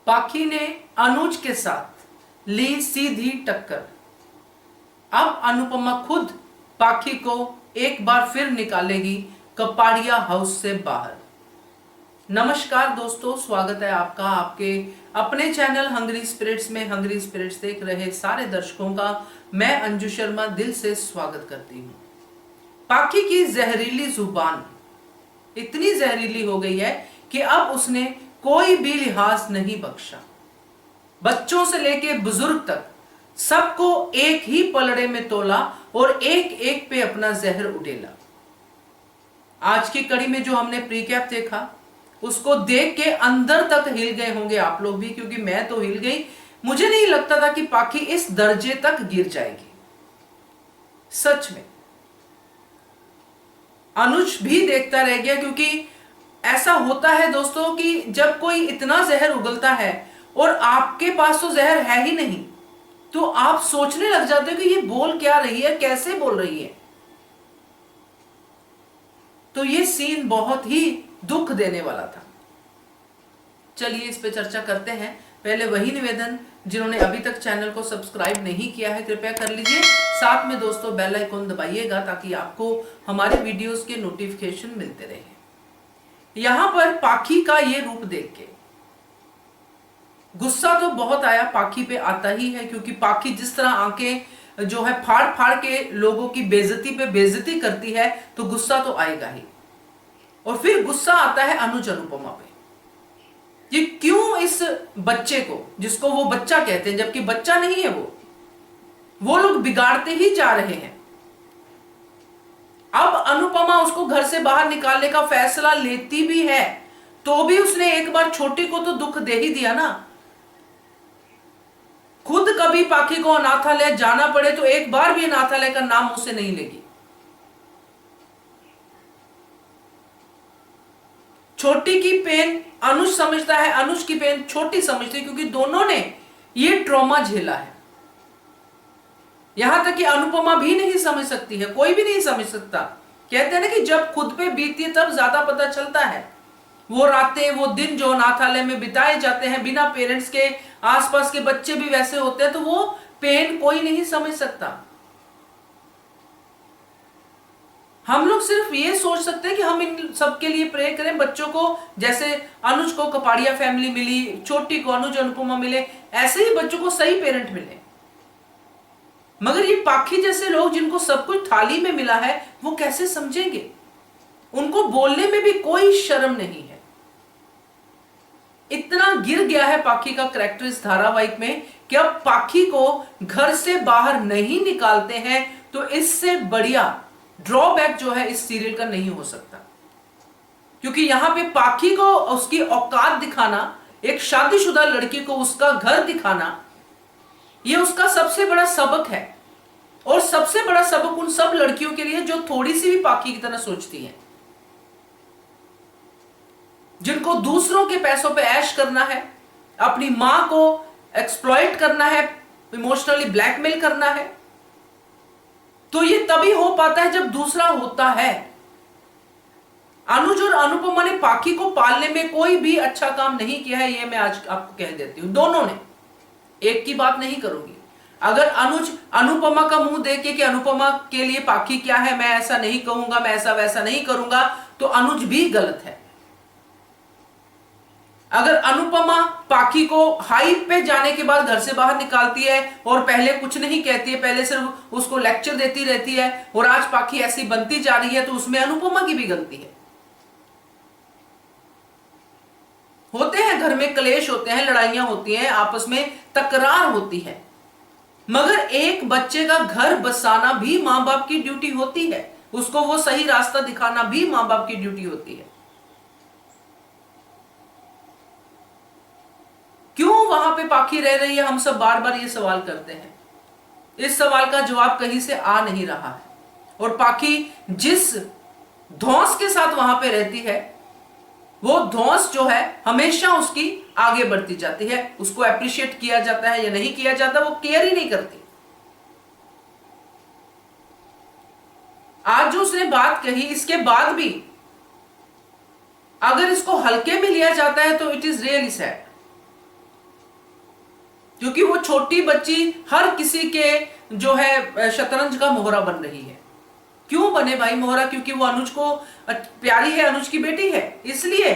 पाखी ने अनुज के साथ ली सीधी टक्कर। अब अनुपमा खुद पाखी को एक बार फिर निकालेगी कपाड़िया हाउस से बाहर। नमस्कार दोस्तों, स्वागत है आपका आपके अपने चैनल हंग्री स्पिरिट्स में। हंग्री स्पिरिट्स देख रहे सारे दर्शकों का मैं अंजू शर्मा दिल से स्वागत करती हूँ। पाखी की जहरीली जुबान इतनी जहरीली हो गई है कि अब उसने कोई भी लिहाज नहीं बख्शा। बच्चों से लेकर बुजुर्ग तक सबको एक ही पलड़े में तोला और एक एक पे अपना जहर उड़ेला। आज की कड़ी में जो हमने प्रीकैप देखा उसको देख के अंदर तक हिल गए होंगे आप लोग भी, क्योंकि मैं तो हिल गई। मुझे नहीं लगता था कि पाखी इस दर्जे तक गिर जाएगी। सच में अनुज भी देखता रह गया, क्योंकि ऐसा होता है दोस्तों कि जब कोई इतना जहर उगलता है और आपके पास तो जहर है ही नहीं, तो आप सोचने लग जाते हो कि ये बोल क्या रही है, कैसे बोल रही है। तो ये सीन बहुत ही दुख देने वाला था। चलिए इस पे चर्चा करते हैं। पहले वही निवेदन, जिन्होंने अभी तक चैनल को सब्सक्राइब नहीं किया है कृपया कर लीजिए। साथ में दोस्तों बेल आइकन दबाइएगा ताकि आपको हमारे वीडियोस के नोटिफिकेशन मिलते रहे। यहां पर पाखी का ये रूप देख के गुस्सा तो बहुत आया, पाखी पे आता ही है, क्योंकि पाखी जिस तरह आंखें जो है फाड़ फाड़ के लोगों की बेइज्जती पे बेइज्जती करती है, तो गुस्सा तो आएगा ही। और फिर गुस्सा आता है अनुज अनुपमा पे। ये क्यों इस बच्चे को, जिसको वो बच्चा कहते हैं जबकि बच्चा नहीं है वो लोग बिगाड़ते ही जा रहे हैं। अब अनुपमा उसको घर से बाहर निकालने का फैसला लेती भी है, तो भी उसने एक बार छोटी को तो दुख दे ही दिया ना। खुद कभी पाखी को अनाथालय जाना पड़े तो एक बार भी अनाथालय का नाम उसे नहीं लेगी। छोटी की पेन अनुज समझता है, अनुज की पेन छोटी समझती है, क्योंकि दोनों ने ये ट्रॉमा झेला है। यहां तक कि अनुपमा भी नहीं समझ सकती है, कोई भी नहीं समझ सकता। कहते हैं ना कि जब खुद पे बीती है तब ज्यादा पता चलता है। वो रातें वो दिन जो अनाथालय में बिताए जाते हैं बिना पेरेंट्स के, आसपास के बच्चे भी वैसे होते हैं, तो वो पेन कोई नहीं समझ सकता। हम लोग सिर्फ ये सोच सकते हैं कि हम इन सबके लिए प्रे करें, बच्चों को, जैसे अनुज को कपाड़िया फैमिली मिली, छोटी को अनुज अनुपमा मिले, ऐसे ही बच्चों को सही पेरेंट मिले। मगर ये पाखी जैसे लोग जिनको सब कुछ थाली में मिला है, वो कैसे समझेंगे? उनको बोलने में भी कोई शर्म नहीं है। इतना गिर गया है पाखी का कैरेक्टर इस धारावाहिक में कि अब पाखी को घर से बाहर नहीं निकालते हैं तो इससे बढ़िया ड्रॉबैक जो है इस सीरियल का नहीं हो सकता। क्योंकि यहां पे पाखी को उसकी औकात दिखाना, एक शादीशुदा लड़की को उसका घर दिखाना, यह उसका सबसे बड़ा सबक है। और सबसे बड़ा सबक उन सब लड़कियों के लिए जो थोड़ी सी भी पाखी की तरह सोचती हैं, जिनको दूसरों के पैसों पे ऐश करना है, अपनी मां को एक्सप्लॉइट करना है, इमोशनली ब्लैकमेल करना है। तो ये तभी हो पाता है जब दूसरा होता है। अनुज और अनुपमा ने पाखी को पालने में कोई भी अच्छा काम नहीं किया है, ये मैं आज आपको कह देती हूं। दोनों ने, एक की बात नहीं करूंगी। अगर अनुज अनुपमा का मुंह देख के कि अनुपमा के लिए पाखी क्या है, मैं ऐसा नहीं कहूंगा, मैं ऐसा वैसा नहीं करूंगा, तो अनुज भी गलत है। अगर अनुपमा पाखी को हाइप पे जाने के बाद घर से बाहर निकालती है और पहले कुछ नहीं कहती है, पहले सिर्फ उसको लेक्चर देती रहती है, और आज पाखी ऐसी बनती जा रही है, तो उसमें अनुपमा की भी गलती है। होते हैं घर में क्लेश होते हैं, लड़ाइयां होती हैं, आपस में तकरार होती है, मगर एक बच्चे का घर बसाना भी मां बाप की ड्यूटी होती है। उसको वो सही रास्ता दिखाना भी मां बाप की ड्यूटी होती है। क्यों वहां पे पाखी रह रही है, हम सब बार बार ये सवाल करते हैं। इस सवाल का जवाब कहीं से आ नहीं रहा है। और पाखी जिस धौंस के साथ वहां पे रहती है, वो धौंस जो है हमेशा उसकी आगे बढ़ती जाती है। उसको अप्रिशिएट किया जाता है या नहीं किया जाता, वो केयर ही नहीं करती। आज जो उसने बात कही, इसके बाद भी अगर इसको हल्के में लिया जाता है तो इट इज रियली सैड। क्योंकि वो छोटी बच्ची हर किसी के जो है शतरंज का मोहरा बन रही है। क्यों बने भाई मोहरा? क्योंकि वो अनुज को प्यारी है, अनुज की बेटी है, इसलिए।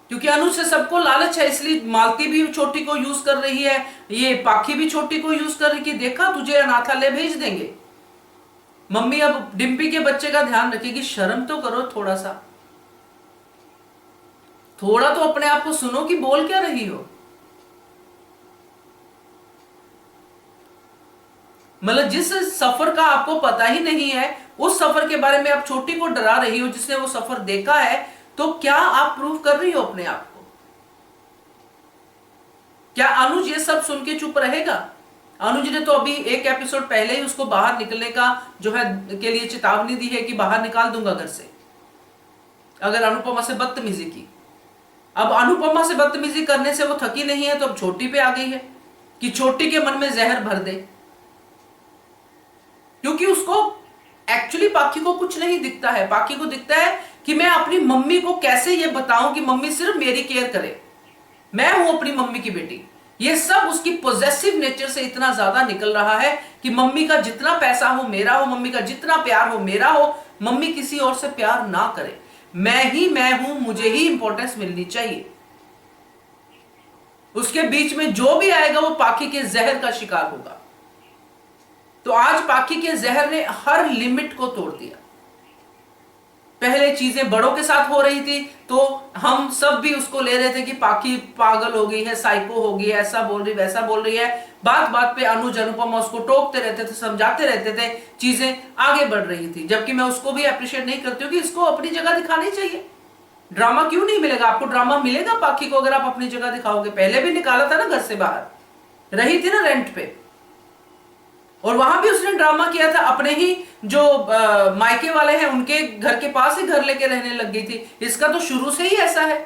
क्योंकि अनुज से सबको लालच है, इसलिए मालती भी छोटी को यूज कर रही है, ये पाखी भी छोटी को यूज कर रही है। देखा, तुझे अनाथालय भेज देंगे, मम्मी अब डिम्पी के बच्चे का ध्यान रखेगी। शर्म तो करो थोड़ा सा, थोड़ा तो अपने आप को सुनो कि बोल क्या रही हो। मतलब जिस सफर का आपको पता ही नहीं है, उस सफर के बारे में आप छोटी को डरा रही हो जिसने वो सफर देखा है, तो क्या आप प्रूव कर रही हो अपने आप को? क्या अनुज ये सब सुन के चुप रहेगा? अनुज ने तो अभी एक एपिसोड पहले ही उसको बाहर निकलने का जो है के लिए चेतावनी दी है कि बाहर निकाल दूंगा घर से अगर अनुपमा से बदतमीजी की। अब अनुपमा से बदतमीजी करने से वो थकी नहीं है, तो अब छोटी पे आ गई है कि छोटी के मन में जहर भर दे, क्योंकि उसको एक्चुअली पाखी को कुछ नहीं दिखता है। पाखी को दिखता है कि मैं अपनी मम्मी को कैसे ये बताऊं कि मम्मी सिर्फ मेरी केयर करे, मैं हूं अपनी मम्मी की बेटी। ये सब उसकी पॉजेसिव नेचर से इतना ज्यादा निकल रहा है कि मम्मी का जितना पैसा हो मेरा हो, मम्मी का जितना प्यार हो मेरा हो, मम्मी किसी और से प्यार ना करे, मैं हूं, मुझे ही इंपॉर्टेंस मिलनी चाहिए। उसके बीच में जो भी आएगा वो पाखी के जहर का शिकार होगा। तो आज पाखी के जहर ने हर लिमिट को तोड़ दिया। पहले चीजें बड़ों के साथ हो रही थी तो हम सब भी उसको ले रहे थे कि पाखी पागल हो गई है, साइको हो गई है, ऐसा बोल रही वैसा बोल रही है। बात बात पे अनुज अनुपमा उसको टोकते रहते थे, समझाते रहते थे, चीजें आगे बढ़ रही थी। जबकि मैं उसको भी अप्रिशिएट नहीं करती हूँ कि इसको अपनी जगह दिखानी चाहिए। ड्रामा क्यों नहीं मिलेगा आपको? ड्रामा मिलेगा पाखी को अगर आप अपनी जगह दिखाओगे। पहले भी निकाला था ना घर से बाहर, रही थी ना रेंट पे, और वहां भी उसने ड्रामा किया था। अपने ही जो मायके वाले हैं उनके घर के पास ही घर लेके रहने लग गई थी। इसका तो शुरू से ही ऐसा है,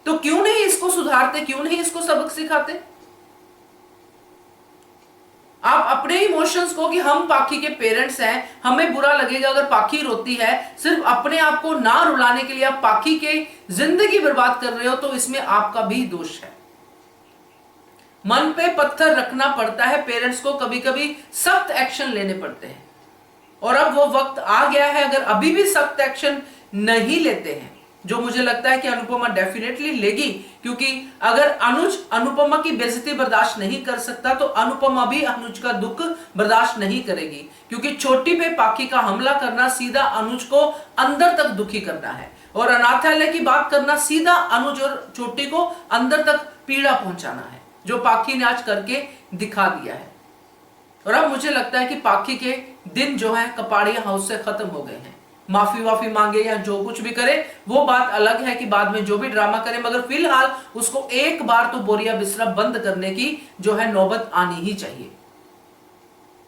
तो क्यों नहीं इसको सुधारते, क्यों नहीं इसको सबक सिखाते? आप अपने इमोशंस को, कि हम पाखी के पेरेंट्स हैं, हमें बुरा लगेगा अगर पाखी रोती है, सिर्फ अपने आप को ना रुलाने के लिए आप पाखी के जिंदगी बर्बाद कर रहे हो, तो इसमें आपका भी दोष है। मन पे पत्थर रखना पड़ता है पेरेंट्स को, कभी कभी सख्त एक्शन लेने पड़ते हैं। और अब वो वक्त आ गया है, अगर अभी भी सख्त एक्शन नहीं लेते हैं, जो मुझे लगता है कि अनुपमा डेफिनेटली लेगी, क्योंकि अगर अनुज अनुपमा की बेइज्जती बर्दाश्त नहीं कर सकता तो अनुपमा भी अनुज का दुख बर्दाश्त नहीं करेगी। क्योंकि छोटी पे पाखी का हमला करना सीधा अनुज को अंदर तक दुखी करना है, और अनाथालय की बात करना सीधा अनुज और छोटी को अंदर तक पीड़ा पहुंचाना है, जो पाखी ने आज करके दिखा दिया है। और अब मुझे लगता है कि पाखी के दिन जो है कपाड़िया हाउस से खत्म हो गए हैं। माफी वाफी मांगे या जो कुछ भी करे वो बात अलग है कि बाद में जो भी ड्रामा करे, मगर फिलहाल उसको एक बार तो बोरिया बिस्तरा बंद करने की जो है नौबत आनी ही चाहिए।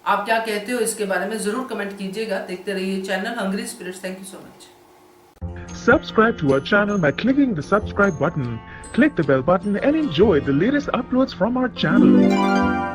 आप क्या कहते हो इसके बारे में जरूर कमेंट कीजिएगा। देखते रहिए channel Hungry Spirits. Thank you so much. Subscribe to our channel by clicking the subscribe button. Click the bell button and enjoy the latest uploads from our channel.